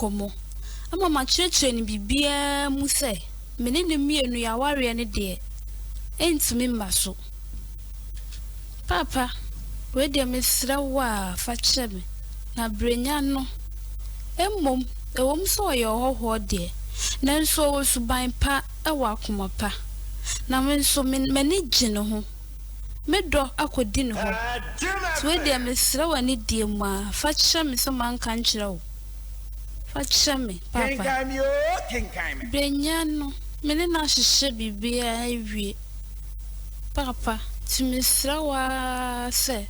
komo ama ma chirechire ni bibia mu se mene ne mienu ya ware ne de entumi mmaso papa we de mesra wa fa kyeme na brenya no emmom ewom so ye hoho de nanso wo suban pa ewa akoma pa na menso mene gine ho medo akodi ne ho so we de mesra wa ne die mu a fa kyeme so man kan kyerɛ wo fa kyeme papa Kenkan me brenya no mene na hyehyɛ bibia awie papa timisra wa se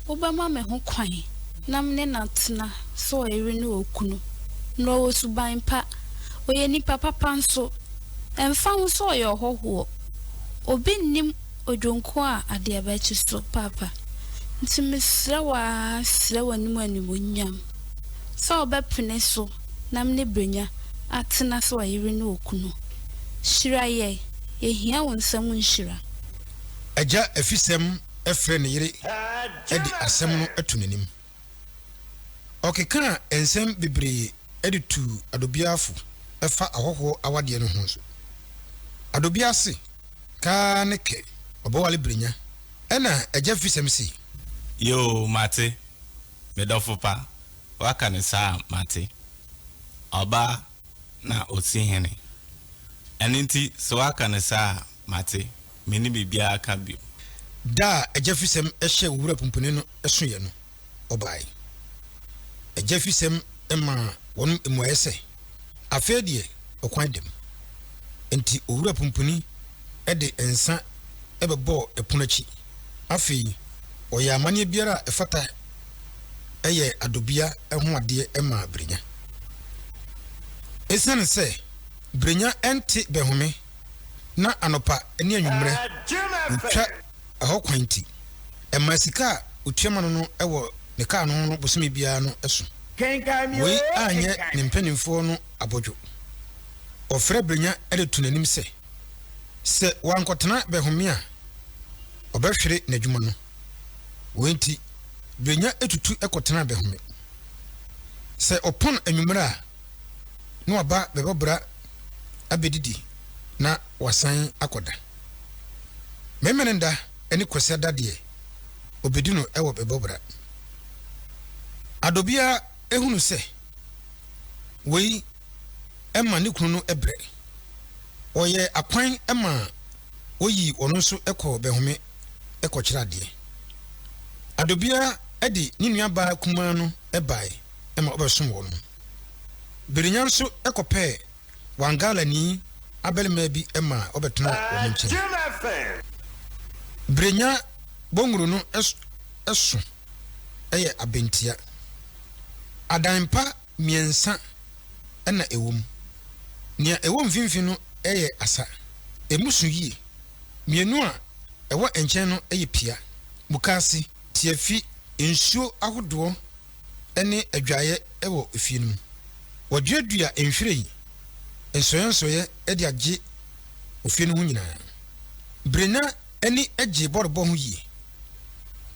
obama me ho kwan na mne natna so ere ne okunu no wo suban pa oye ni papa nso emfa ho so ye hoho obi nim odwonko a ade abachi so papa timisra wa sra wanimu animonyam so obepene so na mne brenya atena so ere ne okunu shira ye ehia wonsam nshira Aja efisem efre ne yire edi asem no atunanim okeka ensem bibre edi tu adobiafo efa ahoho awade no ho so adobiase ka ne ke obowale brenya ena aja fisem si yo mate medofo pa waka ne sa mate oba na otihene eninti so waka ne sa mate meni bibia aka bio da ajafisem ehye wura pumpuni no esoye no obai ajafisem ema wonu emuayese afedie okwan dem enti owura pumpuni ede ensa ebebo epunachi afi oyamane biara efata eye adobia eho ade ema brenya esane se brenya enti behome na anopa eni anwumre utwa aho kwanti emasika utwema no ewo ne ka no bosome bia no eso Kenkan me we anye ne mpanimfo no abodwo ofre brenya ede tunanim se wankotena behome a obehwere n'adwuma no wenti brenya etutu ekotena behome se opon anwumre a no aba bebobra abedidi na wasan akoda memenenda eni kwese dade obedino ewo bebobra adobia ehunu se wei ema ne kunu no ebre oye akwan ema oyi ono so ekọ behome ekọ kirade adobia edi ne nuaba kuma no ebae ema obesom wo no berinya so ekope wangala ni abelma bi ema obetena wo nche brenya bonguru no eso eye abentia adanpa miensa na ewom nia ewom finfin no eye asa emusu yie mienu a ewo enchen no eye pia bukasi tiafi ensuo ahodo ene adwaye ewo efie no woduadua enhwirei ensoyensoye edi age ofie no nyina brena eni age borbo ho yie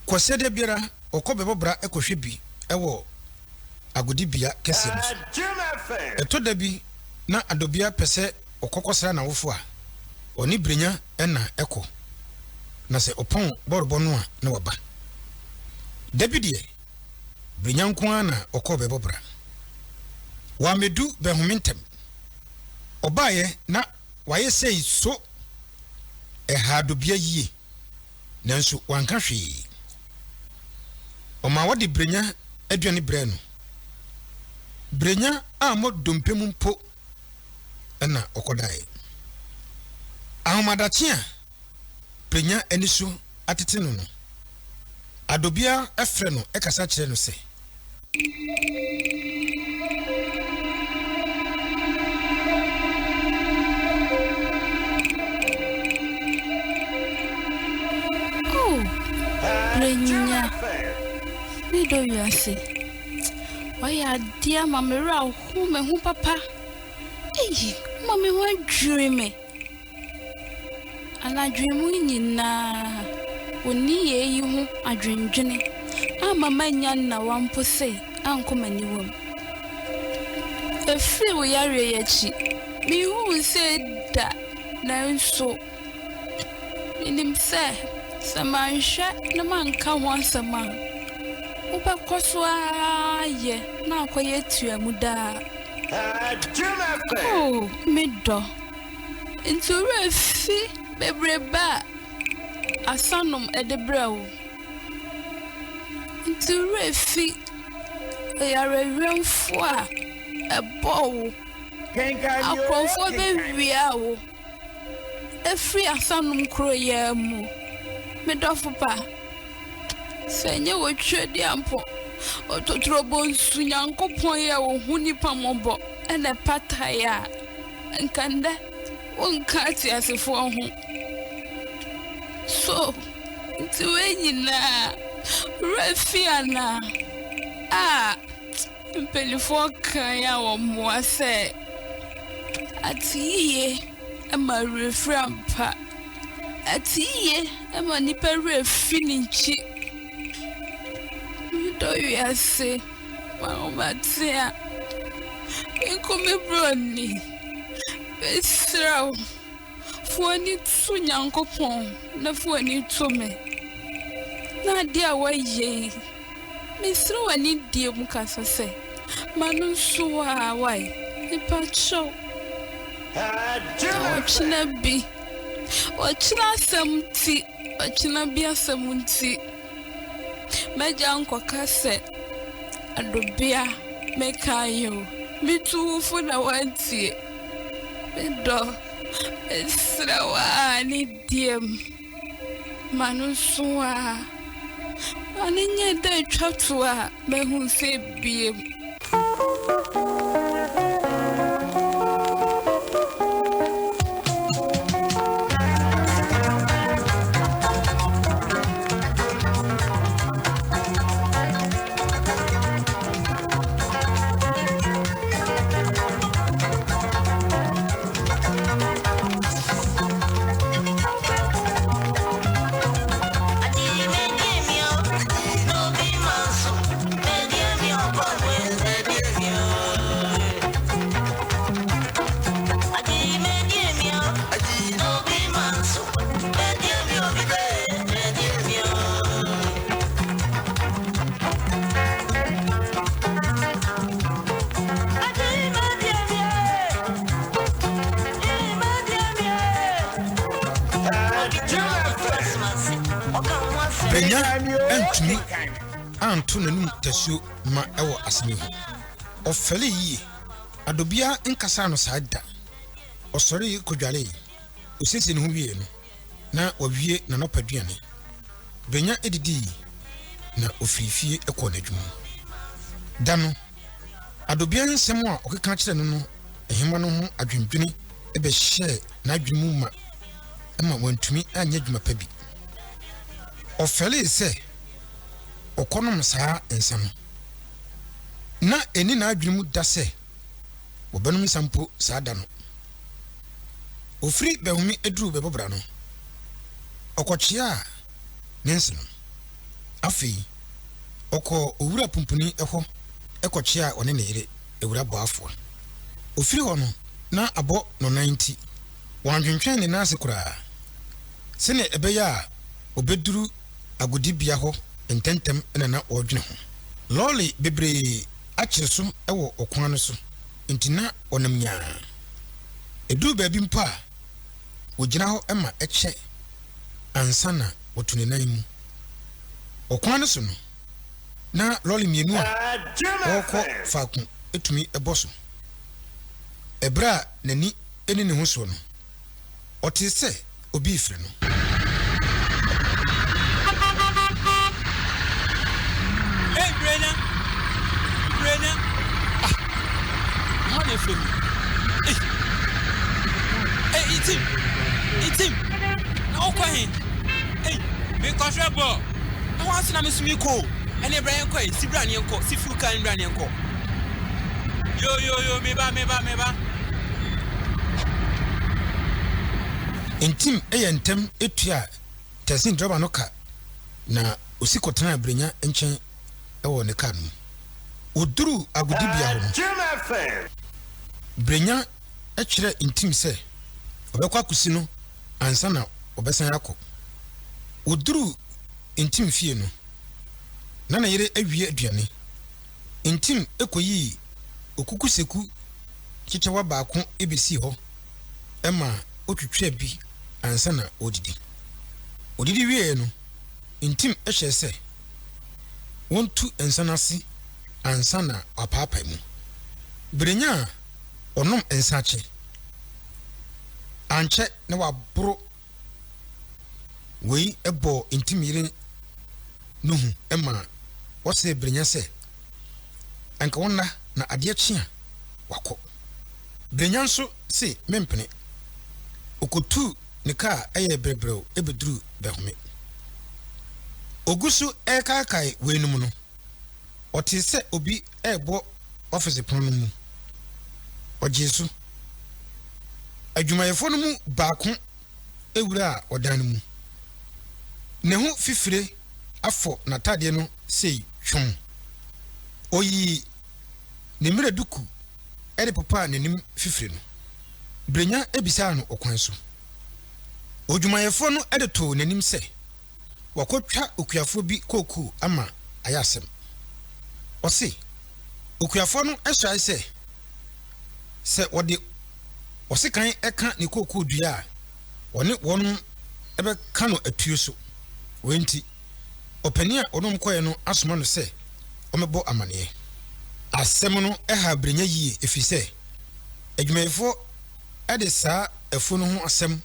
kwosede biara okobebobra ekohwe bi ewo agodibia kese no etoda bi na adobia pese okokosra na wofo a oni brenya ena eko na se opon borbo no a na waba debidie brenya nko na okobebobra wa medu behumentem obaye na waye sei so adobia yie nanso wanka hwe oma wadi brenya aduane bre no brenya amo dompem mpo na okodai ahomadache a brenya aniso atete no adobia efre no ekasa kire no se brenya ni do yase waya dia mamera hu me hu papa eyi mama hu adweme anadwemu nyina oni ye yi hu adwendwene ama manya na wampo se ankomaniwam Efiri wo yare yachi. Me who said that na so. Inim say samansha na manka once a man. Uba koswa ye na akoye tuamu da. Oh, middo. Into refi bebreba asanum edebrao. Into refi yare remfo a ebo. Kenkan Me Akonfo On be wiawo. Efri asanum kro ye mu. Medofo pa. Senye wo twedi ampo. Ototro bonsu nyankopon ye wo huni pamobo ene pataya. Nkanda wonkati asefo ho. So, tuwenyina refiana. Mpelifo kan ya wo moase. Atiye ema reframpa. Atiye ema nipa refininchi. Do you say, Mama, dear? Come brony. Besra for any two young copon, no for any to me. Na dear, why ye? Miss Row, I need dear Mukasa say. Manu Sua, why? The patcho. What should I be? What should I some tea? What should I be a some tea? Meja nkwa se adobia meka yo mitufu na wantie medo esrawa ni diem manusuwa aninye de twatwa mehu se biem Entumi anto nanum tasio ma ewo asemi ho ofele yi adobia nkasa no saada osori kodwale osisi ne ho wie no na wawie na nopaduane benya edidi na ofirifie ekọ n'adwuma da no adobia nsem a okeka kire no no ehema no ho adwendwene ebe hye na adwumu ma ema wantumi anya adwuma pa bi ofele se okonom saa ensam na eni na adwumu da se obanum sampo saa da no ofri behumi eduru bebobra no okochia nensino afi oko owura pumpuni eho ekochia one ne yire ewura boafo ofri ho no na abo no 90 wanhwehwen ne nase kura sene ebeya obeduru agudibia ho ententem ena na odwene ho loli bebre akyeso ewo okwan no so entina onam nya edu baabi mpa ogina ho ema eche ansana wotune nan mu okwan no so no na loli mienu a oko faku etumi eboso ebra nani eni ne ho so no otise obi ifre no Brena. How you Hey, Itim. No kwahin. Hey, me kwashabo. I want to na mesumi ko. Ene Brian ko, si Brian enko, si Fuka Brian enko. Yo, me ba. Intim eyentem etua tasin droba no ka na osikotana brenya enchen ewo ne ka no oduru agudibia ho brenya ekire intim se obekwa kusi no ansa na obesan yakọ oduru intim fie no na yere awie aduane intim ekoyi okukuseku chichewa baako ebesi ho ema otwetwe bi ansa na odidi wie no intim ehye se wontu ensanasi ansa na apapa mu brenya onom ensache anche na wabro wei ebo intimire nuhu ema wose brenya se anka wonna na ade chia wako brenya nso se mempene okotu ne ka eye brebreo ebeduru behome ogusu ekakai wenum no ote se obi ebo office pono mu ojesu adwumayefo no mu baako ewura odan mu ne ho fifire afọ na tade no sei twom oyi ne mire duku ede papa nanim fifire no brenya ebisa no okwan so odwumayefo no ede to nanim se wakotwa okuafo bi koku ama ayasem osi okuafo no esrai se wode osikan eka ne koku dua woni won ebe kano atuo so wenti opania onom koye no asoma no se omebo amane asem no eha brenya yie efise adwumayefo ede saa efo no ho asem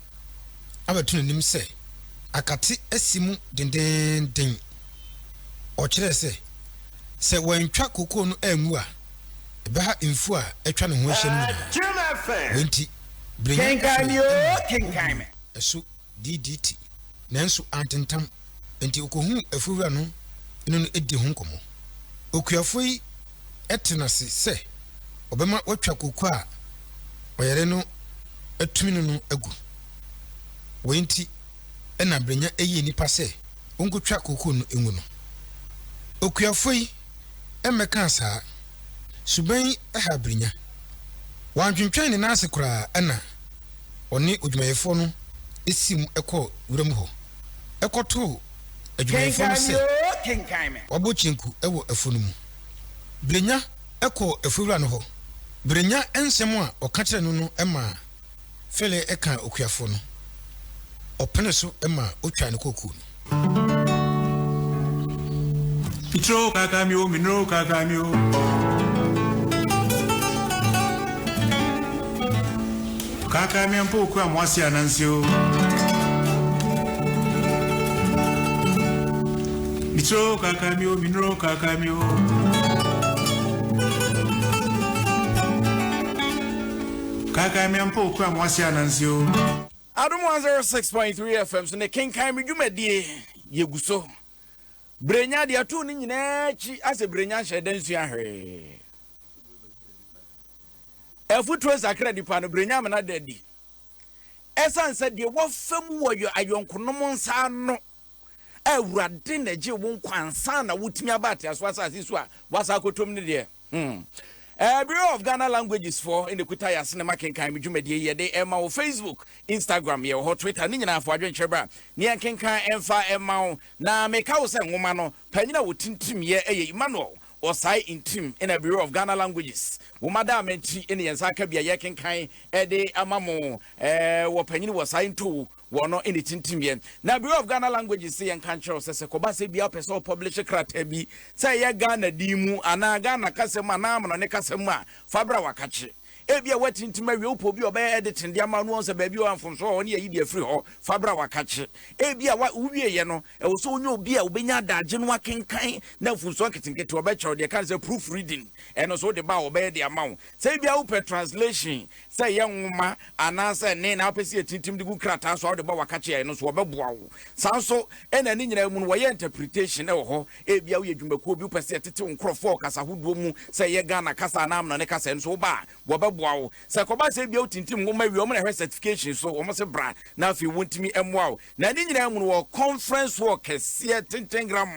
abatu nanim se akati asimu dendenden o kire se wantwa kokoo no angu a ebeha mfu a etwa ne ho ahye no wenti Kenkan Me On Adom. Eso DDT nanso antentam enti okohu afuwura no eno edi ho nkomo okuafo yi etenase se obema watwa kokoo a oyere no atumi no agu wenti ena brenya eye nipa se onkotwa kokoo no engu no okuafo yi emeka saa suban aha brenya wantwentwen ne nase kura ana oni odwumayefo no esim ekọ wuram ho ekoto adwumayefo no se wabochinku ewo afunu mu brenya ekọ afura no ho brenya ensem a okakere no no ema fele eka okuafo no opene so ema otwa ne koku no Pitro kakamio minro kakamio kakamia mpoku amwasi anansio Pitro kakamio minro kakamio kakamia mpoku amwasi anansio Adom 106.3 FM so ne Kenkan Me dwumadie yeguso brenya de atu ni nyina chi ase brenya hyedan su ahwe efutuo sakra dipa no brenya mena dadi esanse de wofam woyo ayonkonom nsa no awurade na je wo nkwansa na wutimi abate aso asase so a wasa kotom ne de Bureau of Ghana Languages for in the Kutaya Cinema Kenkan Me dwumadie ye de ema wo Facebook, Instagram ye ho Twitter ni nyina afo adwencheba ni Kenkan emfa ema wo na meka wo se nwoma no panyina wo tintim ye eye Emmanuel Osai intim in a Bureau of Ghana Languages wo madam enti ene yensa ka bia ye Kenkan de amamo wo panyina wo sai nto wono in the tintim na Bureau of Ghana Languages say en kanchero se koba se bia person publish krata bi say ye Ghana dimu ana Ghana kasem ana amno ne kasem a fabra wakache ebia watintima wi opo bi oba editing dia ma no on se ba bi o anfom so oni ayi dia free ho fabra wakache ebia wa uwie ye no e wo so onye obi a obenya daje no akenkan na funso nketinketi oba chew de kan se proof reading eno so de ba oba de amawo se ebia open translation se ye nwoma ana se ne na opesi etintim de gu krata so de ba wakache ye no so oba boa wo sanso ena ni nyina mu no wo ye interpretation e wo ho ebia wo ye dwumakuo bi opesi etete nkrofo kasa hodo mu se ye Ghana kasa na amno ne kasa nso ba wo aboa sɛ kɔba sɛ bia otintim ngoma wi ɔmo na certification so ɔmo se bra na afi wontimi ɛmoa na ne nyina mu no conference work kɛseɛ 10 gram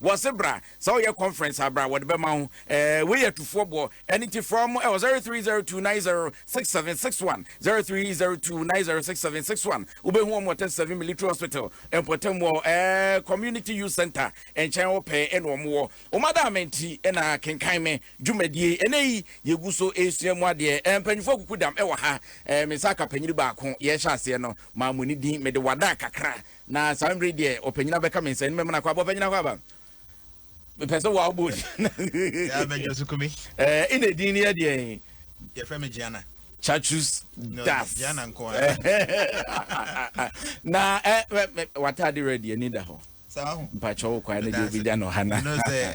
wɔ se bra sɛ ɔyɛ conference abra wɔde bɛma ho we yɛ tufoɔ boɔ ɛne ti from 0302906761 0302906761 wobɛhu ɔmo 7 military hospital ɛmpɔtam wɔ community youth center ɛnkyɛn wɔ pɛ ɛna ɔmo wɔ ɔmo da amenti ɛna kenkan me dwumadie ɛnɛyi yɛgu so esua mu adeɛ mpanyifo kuku dam ɛwɔ ha me sa ka panyiri baako yɛhyɛ aseɛ no ma mo ni din me de wada kakra na sambre deɛ opanyina bɛka me nsa ni me na kwa opanyina kwa ba me pese wa obo ya be josu kumi ina din ni deɛ ye frame Gianna Chachus das Gianna nko na wata de ready ni da ho mpacho kwa na de bi da no hana no say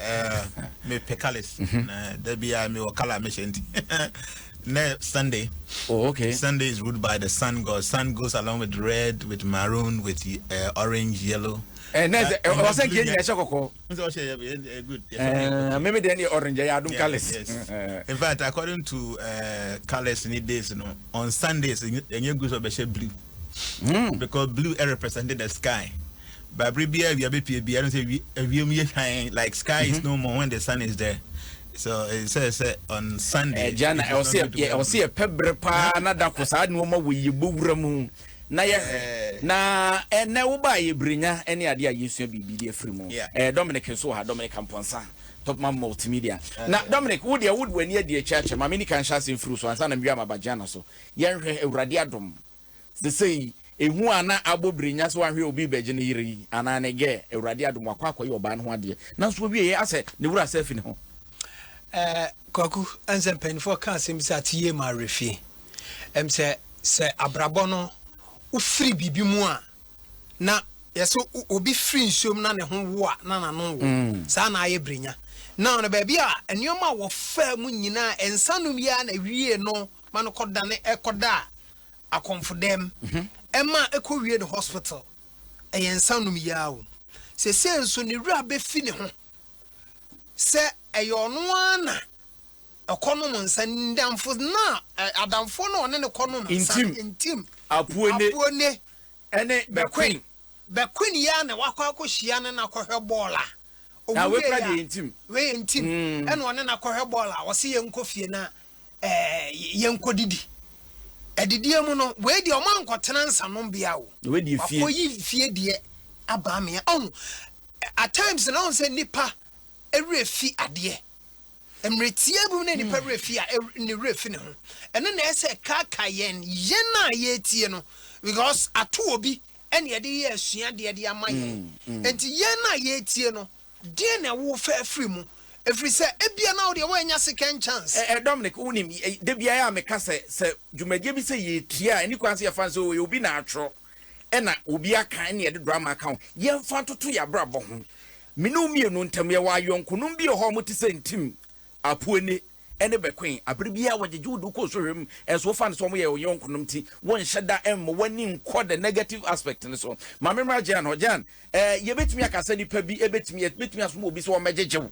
me pekalis na da bia me wakala me shenti next Sunday. Oh, okay. Sunday is ruled by the sun god. Sun goes along with red, with maroon, with orange, yellow. And was again good. Maybe the orange I don't colors. In fact, according to colors in days, on Sundays you go to blue. Because blue represented the sky. But Bribia we don't say like sky is no more when the sun is there. So it says on Sunday. Jana, I see a pebble pa na da kosa no ma we bubura mu. Na ye na na wo ba ye brinya ene ade a yesu bibi de afri mu. Dominic so ha Dominic Amponsa top man multimedia. Na Dominic wo de wood wani ade church ma me ni kan sha sen fru so ansa na mwa ma bajana so. Ye hwe Awurade adom. They say ehu ana abobrinya so ahwe obi beje ne yiri ana ne ge Awurade adom akwa akoye oba ne ho ade. Na so bi ye ase ne wura safi ne ho. Kwaku anse penfo kan semisa tie ma refi se abrabo no ufiri bibi mu a na yeso obi free nsom na ne ho wo a na no wo sa na aye brinya na no ba bia enioma wo fa mu nyina ensanum ya na wie no ma no koda ne ekoda akomfodem ema ekowie the hospital ensanum ya wo se nso ne wura be fi ne ho se eyono ana ekonom nsa ndamfo na adamfo no ne konom nsa intim apuone ene bequeen ya na wakwa akohia ne na kohwe bola na we prade intim ene one na kohwe bola wo se yenkofie na yenkodidi edidie mu no we di o man kotena nsa no bia wo we di fie akoyi fie die aba me at times na on say nipa erefi ade emretie bu na nipa refi a ne refi ne ho eno na ese kaka yen na ye tie no because ato obi ene ye de ye asua de amaye enti yen na ye tie no de na wo fa afri mu every say ebia na wo de wo anya second chance Dominic unim de bia ya meka se dwumadie bi se ye tia eni kwanse ye fan so obi na atro ena obi aka ne ye de drama account ye fa toto ya brabo ho minu mienu ntam ye wa yonkunum bi ho mo ti se ntim apuone ene bekwin abribia wajeju du ko so hwem enso fa so mo ye yonkunum ti won hyeda em wani nko the negative aspect ne so ma memra Jan ho Jan ye betumi akasa nipa bi betumi aso mo bi so mejejew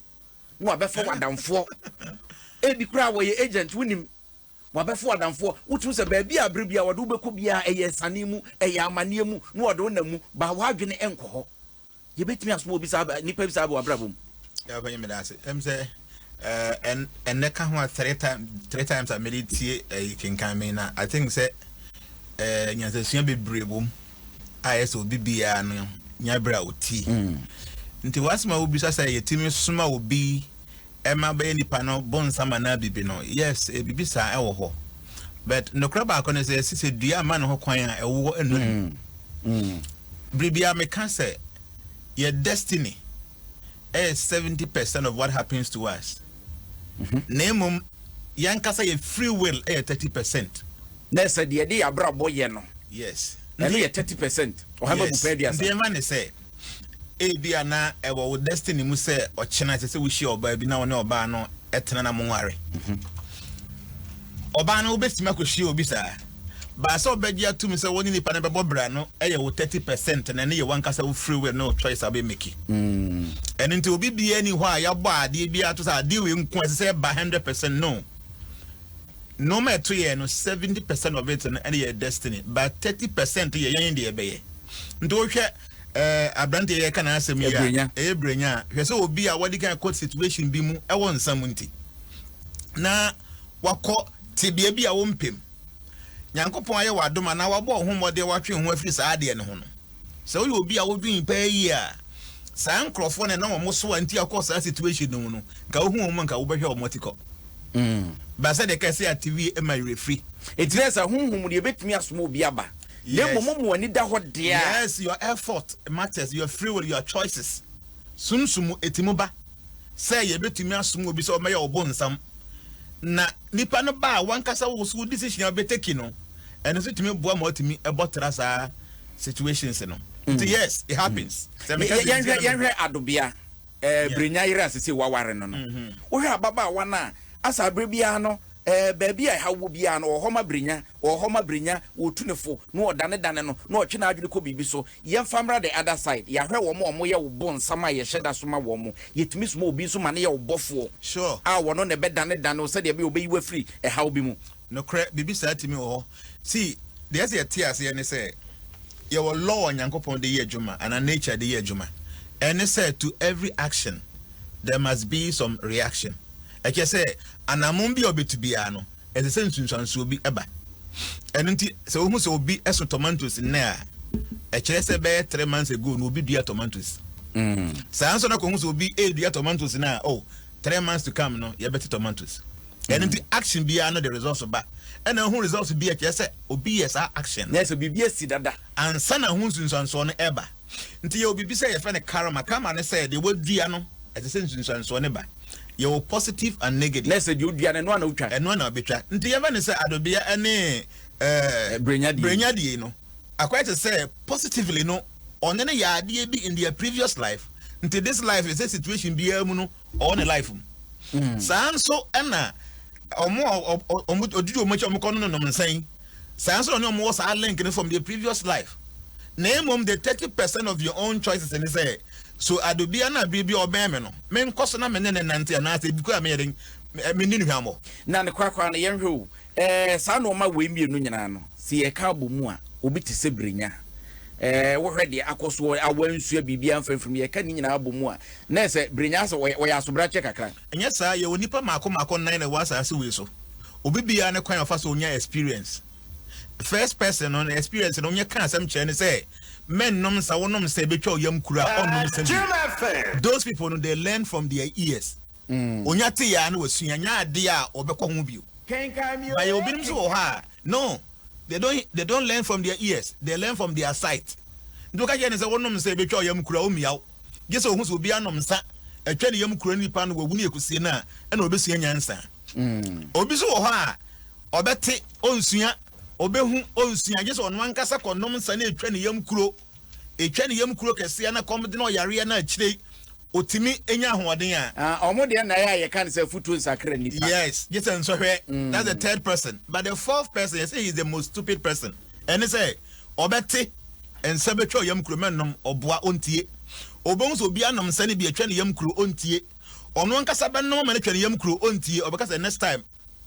no abefa wadamfo ebi kura wo ye agent wunim wabefa wadamfo wutu se ba bi abribia wode ubeko bia eye sanemu eye amane mu no wode onamu ba wadwene enko ho ye betumi aso mo bi sa nipa bi sa ba wabrabom ya ba yeme dase say and neka ho three times I meditate Kenkan Me na I think say nyanse sua bebrebom ayeso bibia no nyabra oti nti wasma obi sa say yetimi soma obi ema ba nipa no bonsama na bibi no yes bibi sa ewo ho but no kraba akone say sise dua ma no ho kwan a ewo enu bribia me can say your destiny is 70% of what happens to us. Nemum yankasa your free will 30%. Nessa the idea brabo ye no. Yes. And 30%. Or have a bupedia. The man say ebia na ewo destiny mu say o chena say we share oba bi na wona oba no etena na monware. Oba no obesima ko share obi sa. Ba so obagia to me say woni nipa na bebo bra no eye wo 30% na ne ye wankasa wo free will no choice abe make. And into obi bia ni ho a ya bo ade bia to say ade we nko say ba 100% no. no matter 2 years, no 70% of it and your destiny, but 30% to your end, be. Do Abrante ye kana asem ya ebrenya hwe se obi a wadi kan court situation bi mu e won samunti na wako tibia bi a wo mpem nyankopon aye wadoma na wabo ho mode watwe ho afiri saa de ne ho no se wo obi a wodwin pa yi a saa nkrofo ne na mo so anti akọ saa situation no no ka wo hu mo nka wo behwe o motiko ba se de kase a TV e my refree etiresa hunhum de betumi asomo obi aba. Yes. Yes, your effort matters, your free will, your choices. Sunsumu etimuba. Say ye betumi asumu obi so meya obonsam. Na nipa no ba wankasa wo so decision ya beteki no. And so timi boa mo timi ebotra sa situations no. So yes, it happens. Yenhwe adobia brenya ira sese waware no no. Wo hwe ababa wana asa brebia no baby I hawo bia no homa brenya wo tunefo no odane no no otwe na adwene ko bibi so ye famra the other side ya hwe wo mo ye wo bon sama ye hyeda so ma wo mo yetumi so obi so ma ne ye wo bofo sure wo no ne be dane o se de be obeyi wa free hawo bi mu no cre bibi sa timi wo see there's a tears ye ne say ye wo law nyankopon de ye adwuma and a nature de ye adwuma and it said to every action there must be some reaction. I can say anamumbi obetubia no ese sensunsanso obi eba eno nti se wo hu se obi eso tomatoes na e kire se be 3 months ago no obi dua tomatoes sanso na ko hu se obi dua tomatoes na 3 months to come no ye beti tomatoes eno nti action bia no the results ba ena hu results bia kire se obi yes action yes obi bia si dada ansa na hu sunsanso no eba nti ye obi bi se ye fe ne karma ne se de wodua no ese sensunsanso ne ba your positive and negative. Let's say you diane no na utwa. Eno na betwa. Nti ye ne say adobia ene brenya die no. Akwa to say positively no on ne ya ade bi in their previous life. Nti this life is a situation bi amu no on the life. Sanso ena omo odudu omo che omo kono no nsan. Sanso no omo was link from the previous life. Name the 30% of your own choices and say so adobia na bibi obeme no men koso na menene nante na ase biku ameden menini hwamo na ne kwakwa na yenhwe sa no ma we mienu nyina no si ye ka bomu a obi te se brenya wo hwede akoso awansu bibia mfamfam ye ka ni nyina abomu a na se brenya so we ya sobra che kakra enya sa ye onipa mako 9 na wasa ase we so obi bia ne kwan afa so onya experience first person on experience no nya kan asem kire ne say men nom sa wonom say betwa yam kura onnom say those people no they learn from their ears onya te ya na wasua nya ade a obekọ ho bio Kenkan Me On by obinim so ha no they don't learn from their ears they learn from their sight ndoka je ne say wonom say betwa yam kura omiaw je say ohun so obi anom sa atwa ne yam kura nipa no wawu ne ekusie na na obesua nyansa obi so ha obete onsua obehu onsua je so no ankasa konom nsa na etwa ne yam kuro kese na komde na yare na akire otimi enya ahoden a omo de na ya kan say futu nsakra nipa yes just so hwe that's the third person but the fourth person you say he's the most stupid person and he say obete ensa betwa yam kuro mennom oboa ontie obon so bia nom nsa ne bi atwa ne yam kuro ontie ono ankasa bennom ma ne twa ne yam kuro ontie obekasa next time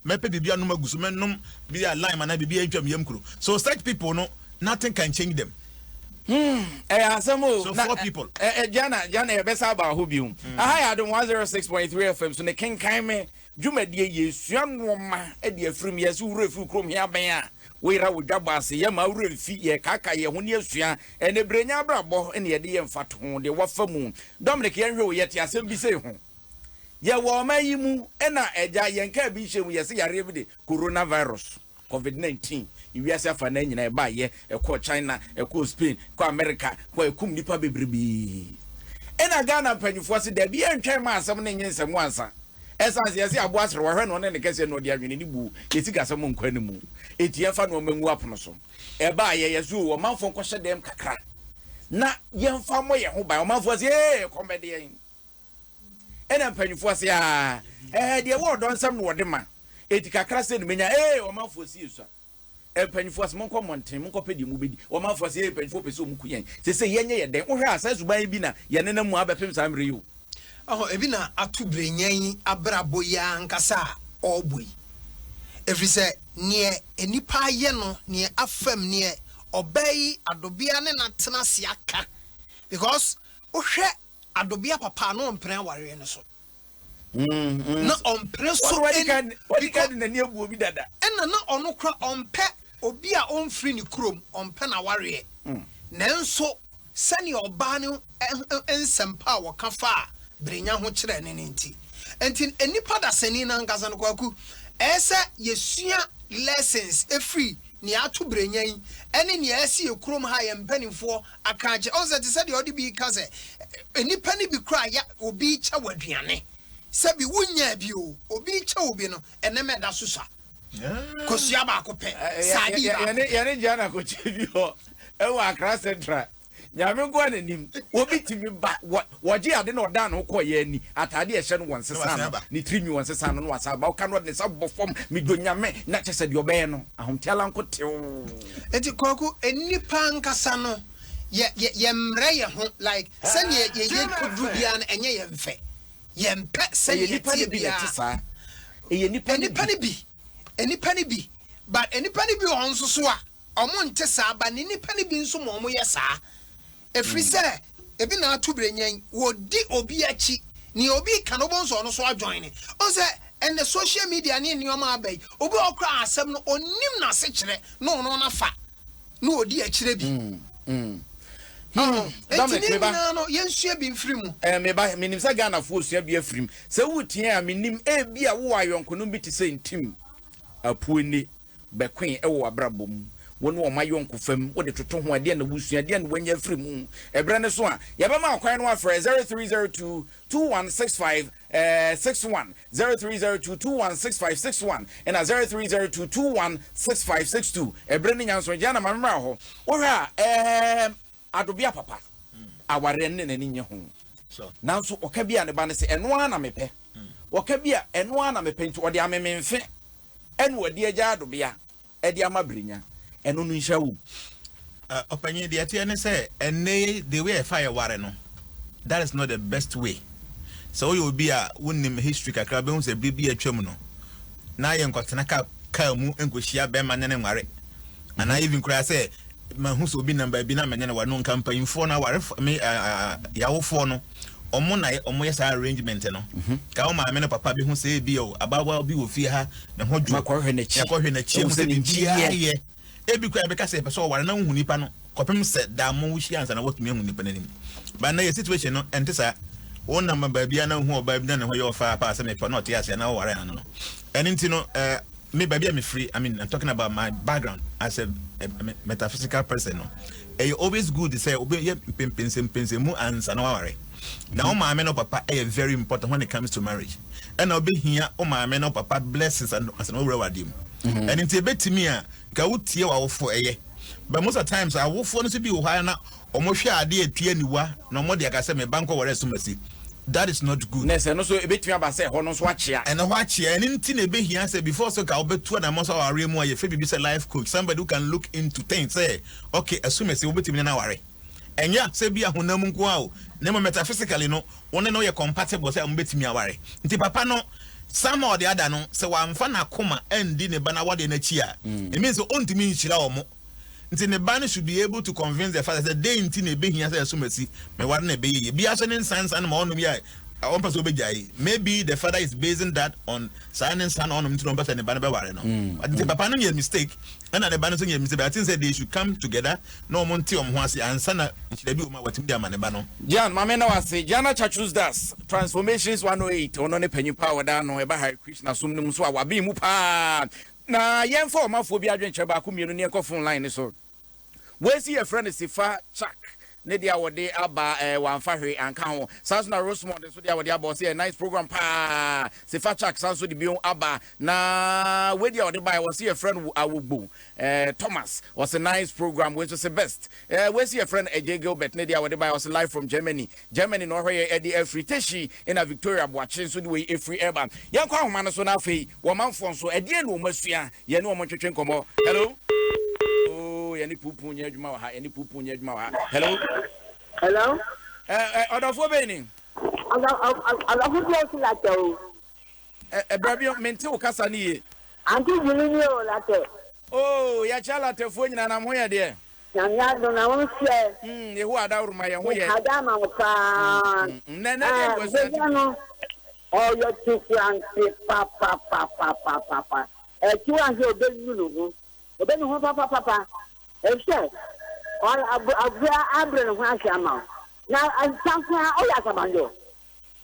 mepe bibia no magusu mennom bi a line na bibia atwa yam kuro so such people no nothing can change them. Asamo so 4 people. Jana e besa ba ho biu. Aha Adom 106.3 FM so ne Kenkan Me dwumadie yesua nwoma e de afrim yesu wura fu krom hia ban a we ra wo dwaba ase ye ma wura mfi ye kaka ye ho ne asua ene brenya brabo ene ye de ye mfato ho de wafamu Dominic ye hwe wo ye te asem bi se ho ye wo mayi mu ena eja ye nka bi hye mu ye se yare bi de coronavirus COVID-19 iwiase afa na nyina e ba ye ekọ China ekọ Spain ekọ America kwa ekum nipa bebrebi ena Ghana panyufo se da bi entwen ma asem ne nyensem ansa esanse yesi abo asere wo hwe no ne kese no de adwene ni bu yesi asem nkwani mu etie fa no mangu apono so e ba ye yesu wo manfo nkọ hye dem kakra na yemfa mo ye ho ba wo manfo se komede ena panyufo se de wo don sam no de ma eti kakra se no menya wo manfo si yesu empanifo asem nko monten nko pedi mu bedi o ma fo se empanifo pese o mu kuyen se yenye ye den wo hwe asa zuban bi na ye ne mu abepem samre yo ebi na atu brenyan abrabo ya nkasa obui every say near enipa ye no near afam near obey adobia ne natena siaka because ohwe adobia papa no mpren ware no so na ompre so what can na ne abu obi dada enna na ono kra ompe obi a omfiri ni krom ompe na ware nanso sani oba ne ensempa woka fa brenya ho kire ne nti enti enipa da sani na ngasa no kwaku ese yesua lessons free ni atu brenya yi ene ni ese ekrom ha ye mpanimfo akaje onse te se de odi bi ka se enipa ni bi kra ya obi cha waduane sabi wunya bi o obi cha obi no ene meda susa kosua ba ko pe sadi ba yene jana ko chebi ho e wa Accra Central nyame go ananim obi timi ba woje ade na oda no ko ye ani atade e hye no wonsesa no ni trimi wonsesa no wasa ba ka no de sa bofom midwo nyame na chese de obe no ahomtiala nko tew enti koku enipa nkasa no ye mre ye ho like sani ye kudu bia na enye ye mfe ye mpe sani ye nipa ni bi tisa nipa ni bi but enipa ni bi on so so a omo nte sa ba ni nipa ni bi nso mo mo ye sa efri se ebi na atu brenyan wo di obi achi ni obi kan obonso no so join ni on se and the social media ni nioma abai obi okra asem no onim na se kire no na fa no odi akire bi Dominic meba no yensua bi mfiri mu meba minim sa Ghana fo sua bi afrim se wutie a minim e bi a wo ayonko no bi te se ntim apueni bekwen e wo abrabom wonu o mayonko fam wo de toto ho ade na busua de na wanya afiri mu ebre ne so a yeba ma akwan no afre 0302 2165 61 0302 216561 and 0302 216562 ebre ne nyanso jana mamra ho wo hwa adobia papa aware ne nani nye ho so nanso oka bia ne ba ne se eno ana mepe oka bia eno ana mepe nti ode amememfe eno ode agya adobia ede amabrinya eno no nhya wo opanye de atia ne se ene the way fire ware no that is not the best way so you be a wonnim history kakra be hu se bibi atwam no na ye nkotena ka mu enkohia be ma ne nware ana even kura se ma hu so bi number bi na menye na wano campaign for na ware me yawo for no omo na omo yes arrangement no ka o ma me no papa bi hu se bi o abawa bi wo fi ha na ho dwo makohwe na chi mu se bi ye ebi kwa be ka se pe so ware na hu nipa no kopem se da mo wushi ansa na wotumi hu nipa nanim ba na ye situation no entesa won na ma ba bia na hu oba bi na ho ye ofa pa se me pa no te ase na ware ano no enti no me baby I'm free. I mean, I'm talking about my background as a metaphysical person. No, it's always good to say, "Obey mu answer no worry." Now, my man or papa is very important when it comes to marriage. And I'll be here. Oh, my man or papa blessings and as an override him. And it's a bit to me. Go to your for a but most of the times I will want to be higher now. Almost share idea to anyone. No more than I say, my bank or rest to that is not good. Nese no so ebetumi aba say hono so achia. And watchia and nti be here say before so ka obetu na mo so aware mu aye fe bi say life coach somebody who can look into things say okay assume say obetumi na aware. Enya say bia honam nko a o na mo metaphysically no one no ye compatible say obetumi aware. Nti papa no some or the other no say wa mfa na koma endi ne ba na wade na chi a. It means so ontimi nchira omo. Nti ne ban should be able to convince the father that they nti ne be here say asumasi me war na be ye bia so ne sans and ma onum ya on person be jai maybe the father is basing that on signing son onum nti no better ne ban be ware no but papa no ye mistake and the ban so ye mistake I think say they should come together no mo nti om ho ase ansa na nti bi o ma watim dia ma ne ba no Jan mama na wase Jana Chachus das transformations 108 ono ne panyi power da no e ba high Krishna sum ne so a wabi mu pa na yemfo mafo bi adwenche ba ko mienu ne phone line so we see a friend Sifa Chuck ne dia wode aba wanfa hwe anka ho sanso na Rosemont so dia wode aba say a nice program pa Sifa Chuck sanso de bion aba na we dia wode buy we see a friend awogbo Thomas was a nice program we was the best we see a friend AJ Gilbert ne dia wode buy was live from Germany no hwe Eddie Efri Teshi in a Victoria Boache so the way Efri Urban yankwa homa no so na afei wo manfo so e die no masua ye ne wo twetwe nkomo hello any pupu nya adwuma wa ha any pupu nya adwuma wa ha hello odofo beni ala hu close la to brabio mente o kasa ni ye Auntie Junior latte. Oh, ya chala te fo nyina na mo ye de. Nyamia do na won share. Ye hu ada uruma ye ho ye. Adama pa. Na de go sa. No. Oh, your two Francis, papa. Two and your baby, you know, papa. Except, all Abra and Hashama. Now, I'm something all as a bando.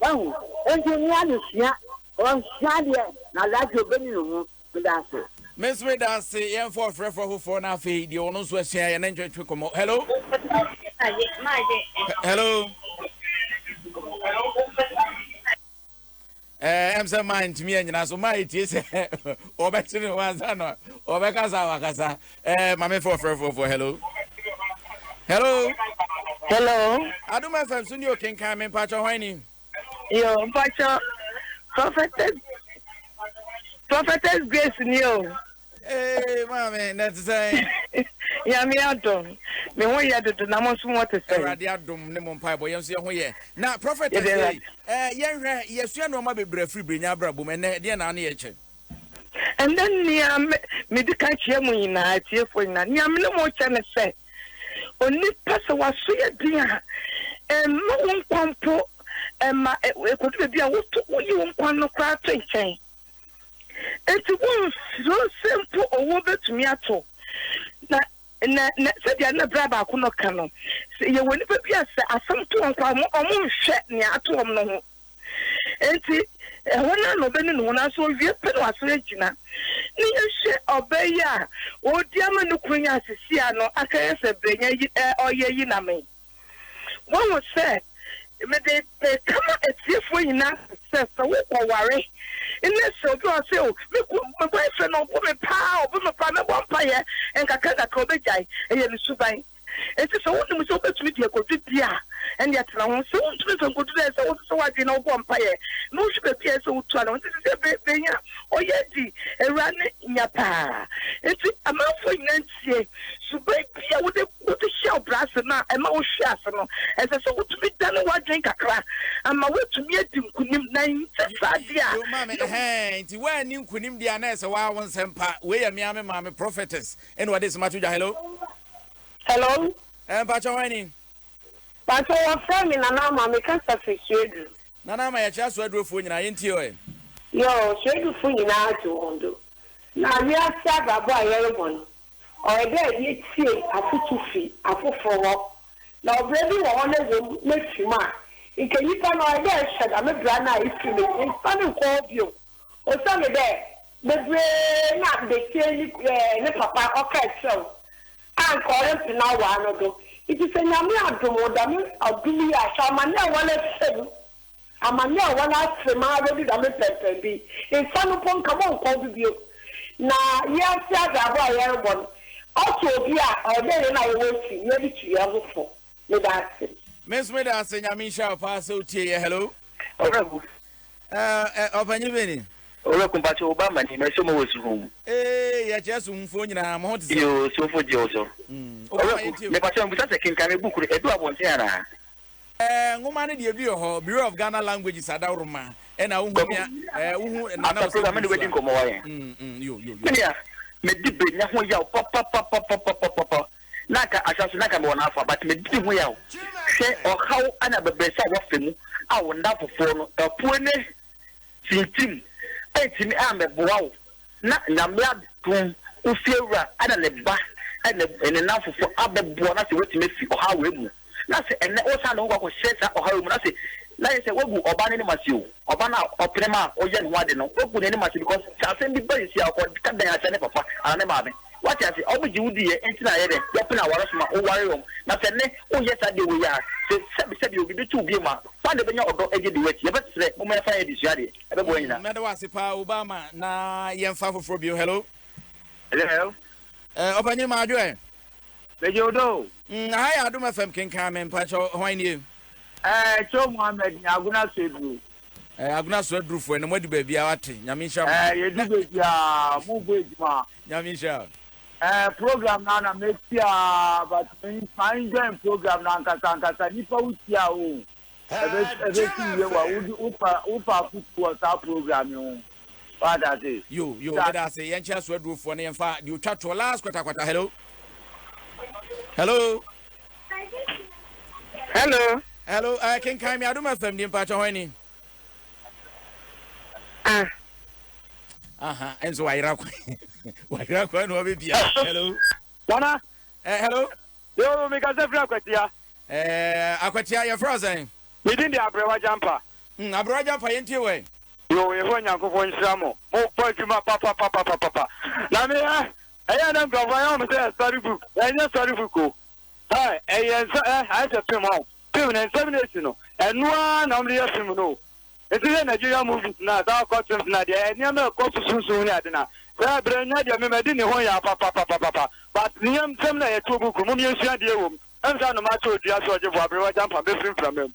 Oh, engineer, or Shadia, now that's your baby, that's it. Miss Reda say, young for who for now feed you almost was here and enjoy to come. Hello? Hello? I'm so mind to me and so my tears or back to the ones I know or back as our casa. Mammy for hello. Hello. Hello. I do my friend soon you can come in patch of whining. Yo, Pacha, prophetess Grace New. Hey, mammy, that's saying. Yami Adom. Me won ya do na mo so what to say. Radi Adom ne mo pai boy yam se ho ye. Na prophetess say yen hwe yesu no ma bebre free brenya brabo me ne de na na ye che. And then me di ka chie mu ina tie fo ina. Ni am ne mo che ne say. Oni pasa wa so ye dia. Ma won kwampo ma ko to bia wo to wo yi won kwan no kwa to nchen. Enti won so simple owo betumi ato. Na said ya na braba ko no kano ye woni pa bia se asam to nkwa mo hwe ne ato om no ho enti wona no beni no na so wie pe no aso agina ni ye hwe obeya odi ama no kunya asisia no aka se brenya oye yi na me won wo se me de kama etiefo yina se so wo ko ware ina so bi o se o me boyfriend no bo me pa me bompa ye enka kaka ka obejai eye ni suban enti so wonu mi so betumi de kodu dia en ya tena ho so wonu mi so kodu dia so wa di na bompa ye no hwe be pia so wutu ana wonu se benya oye di ewra ne nya pa enti amafo nyantie suban pia wo de shell brass na e ma wo hwe ase no ese so wutu mi da no wa dwen kakra ama wetumi adi nkunim na ntsa dia nti wa ni nkunim dia na ese wa won sempa we ya miame mame prophetess ene wade smatu ja hello pacha wani pacha wa frame na na mame kan sa fishedu na na ma ya cha so adrofo nyina yenti o yo shedu fu nyina atu ondo na wi asa babo ayerebon o ede ye tie afutufi afoforo na obredi wo wona wo mefima nke yipa na ede shada me bra na ifimi nfani ko bio o sa me de bebre na de tie ni papa oketro an ko re na wa no do iti se nyame adomo da me adumi ya chama na wala fem amane wala fema do da me pepe bi nfani pon ka bon ko bio na ya ti agabo ayerbon oto obi a ode na ye wosi ye bi tu ya hofo me da se Miss Meda say nyame sha pa so tie hello Oragu opanyi beni Oragu mpacho Obama ni me so mo wosu hom ya chesu mfo nyina mo hote yo so fo je oso Oragu me pacho mbusa se Kenkan Me book edu abonte ana ngoma ne de bi ho Bureau of Ghana Languages adawroma na uhu na na program ne wedi nkomo wa ye yo me di be nya ho ya papa naka asaso naka me wona afa but me di ho ya se o haw ana bebesa wa femu a wonda fofo no apuo ne tintim etimi ameboa na nyame adum ufiewura ana ne ba ana ene na fofo abeboa na se wetime fi o haw emu na se ene o sa no ko shesa o haw emu na se na ye se wogu oba ne masio oba na oprema o ye no ade no wogu ne masio because chase bi ba isi akọ kadan ya ne papa ana ne maabe what you say obuji wudi ye entina ye de ye pina waro soma o ware rom na se ne o ye sa de we ya se bi obi be tu bi ma fa de benya odo eje de wati ye be sere mo me fa ye di suade e be bo nyina me de wase pa Obama na ye mfa foforo bi hello opanyi ma adwo e beje odo hi Adom FM Kenkan Me mpacho hwan ni Cho Mohammed ni aguna sedru aguna so adrufo ne modi ba bia wate nyame hia ye du be bia mo bo ejima nyame hia program na metia but my join program na nkasa nipa utia o ebe ti ye wa upa futu wa sa program o What does it? You, let us say, Yancha Swedru for name for you chat to last quarter. Hello. Hello. Hello. Hello, I can come here. I do my family in Pachahoini. And so I rock. Hello. Wana? Hello. Yo, make us a friend, Quatia. Aquatia, you're frozen. We didn't have a jumper. Abra jumper into way. Yo, you're going to go in Samo. Oh, point to my papa. Lamia, I don't go around with a story book. I just sorry for cool. Hi, I said to him out. 7 days, you know, and one of the other, you know. It's a Nigerian movie now, our customs, Nadia, and you're not going to soon at now. Well, but Nadia, I didn't know papa. But Niam Semna, a two book, Mummy, I'm trying to match with the other for a jump and different from him.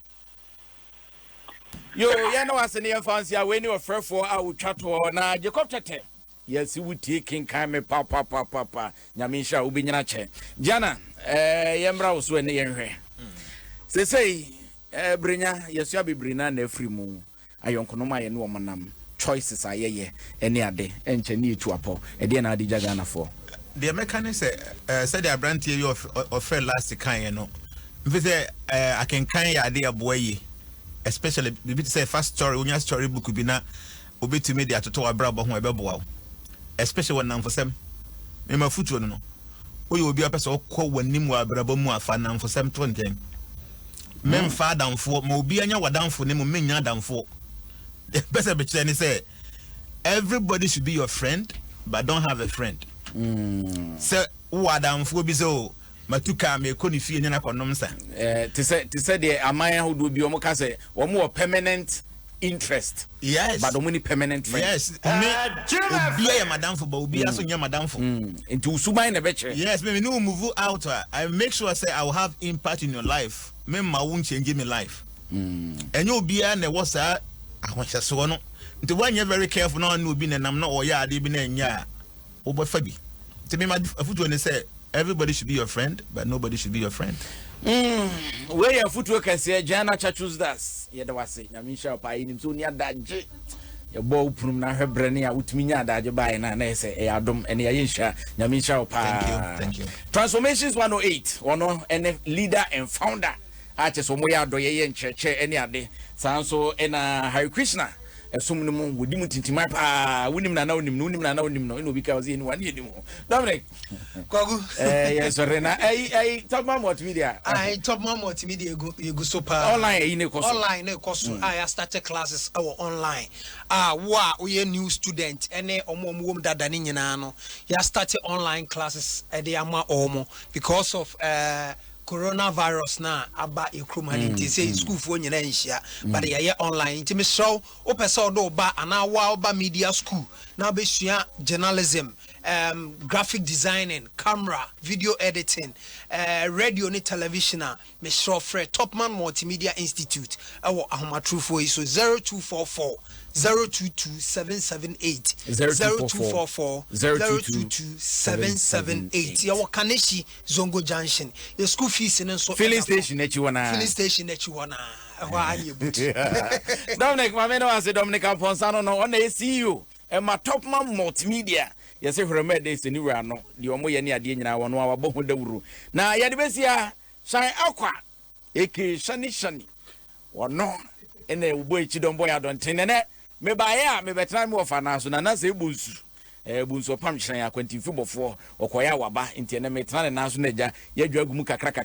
You know, as an near fancy, when you are fair for our chat or now, you come to yes, you would take Kenkan Me papa, Yamisha, Ubinache. Jana, Yambra was when you're here. Say, Brinya, yes, you'll be Brina, ne free moon. I don't know my woman. Choices are ye, any day, and Cheney to Apo, and then I did Jagana for. The mechanic said they are brand you of fair last kind, you know. Visit, I can kind idea boy, especially the say fast story, when your story book would be not, will be to me the to a brabo, who ever especially when I'm for some. In my foot, you know. We will be a person called when Nimwa Brabomua fan for some 20. Men far down for Mobi and you down for Nemo Minya down for. The best be say everybody should be your friend, but don't have a friend. So what down for be so Matuka me couldn't feel in a condomsa. To say the Amaya who would be omokase or more permanent interest. Yes, but only permanent friend. Yes, be a madam for Bobby as your madam for into Suba in a betcher. Yes, maybe no move out. I make sure I say I will have impact in your life. Remember, I won't change my life. And you'll be and there was I want to so no. The one you're very careful now, and be and I'm not or yeah, they've been in ya. Oh, but Fabi. To me, my foot when they say everybody should be your friend, but nobody should be your friend. Where your footwork say, Jana Chachus das. Yet was saying, I mean, shall buy him soon. Ya that your bow prum na her brenia with me that you buy and say, Adam and Yasha, Yamisha. Thank you. Transformations 108, one and leader and founder. Arches from where do ye and church any other. Sanso and Hare Krishna. Assuming we didn't into my pa, winning and knowing him, no, because in 1 year. Dominic, yes, Rena, I top my multimedia. I top my multimedia, you go super online in a course. Online, I started classes online. We a new student, any or more woman that Daninano. He started online classes at the Ama Omo because of coronavirus na aba ekromani say school for nyina but they online ntimi show opese do ba ana wa ba media school na be sua journalism graphic designing camera video editing radio ni television me show free Topman Multimedia Institute awo ahoma true for so 0244 022778 0244 022778 your Kaneshi Zongo Junction your school fees in so filling station that you wanna Dominic Mameno as a Dominic Alfonsano no on ACU and my Topman Multimedia. Yes, if remember this in Urano, the Omoya near the Yena one hour both the Uru. Now, Yadibesia, Shine Aqua, Eke Shani, or no, and then boy Chidon I don't tenene. Me buy me better more for now, so Nana say Boots. Bunso Pamshan, I went in football for or Koyawaba, in Tenemetran and Nasuneja, Yagumuka Cracker.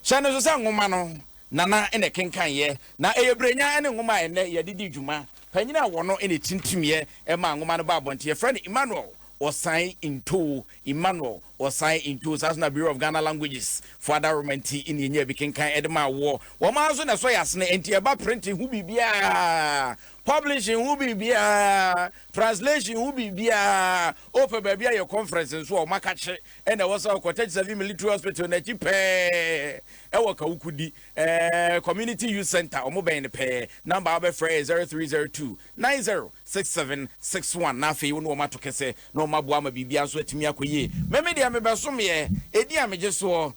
Shana Sang Mano, Nana and a Kenkan ye. Now, a Brenya and a woman and Yadi Juma. Penina were not any tintimie, among woman about your friend Emmanuel. Or sign into Emmanuel or sign into Sasna Bureau of Ghana Languages for that romantic in the near became kind Edema war. One man as way as an about printing who be publishing who be translation who be open baby your conferences or Makache and there was a quotation of military hospital in the Chipe Ewakudi community youth center or mobile pay number of 0302 906761 Nafi no matter no mabuama bibia so etimi akoye memedi ameba so me edi ameje so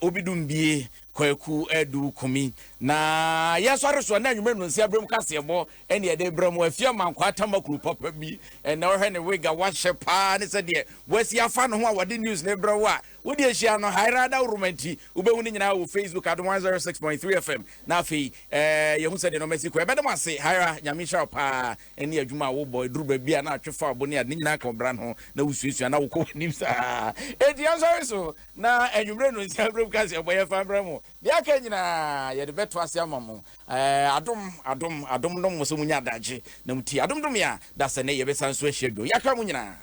obidum bie kwaku edu kumi na yasɔre so na nwumre no nsia brem kasebo ene ye de brem afia mankwa tamakru papa bi na ohwe ne wega wahye pa ne se de wasi afa no ho a wode news ne brɛ wo a wode ahia no hairada romanti ubehu ne nyina wo Facebook at 106.3 FM na afi ye hu se de no mesi ko ebedem ase haira nyamisha pa ene adwuma wo boy duru ba bia na atwefa abone a ne nyina ka obra no na wusuesu na wo ko nim sa edi yasɔre so na nwumre no nsia brem kasebo ye fa brem dia ka nyina ye de beto ase amamu adom no mo so munya daje na muti adom ya da se ne ye besan so ahia do ya ka mu nyina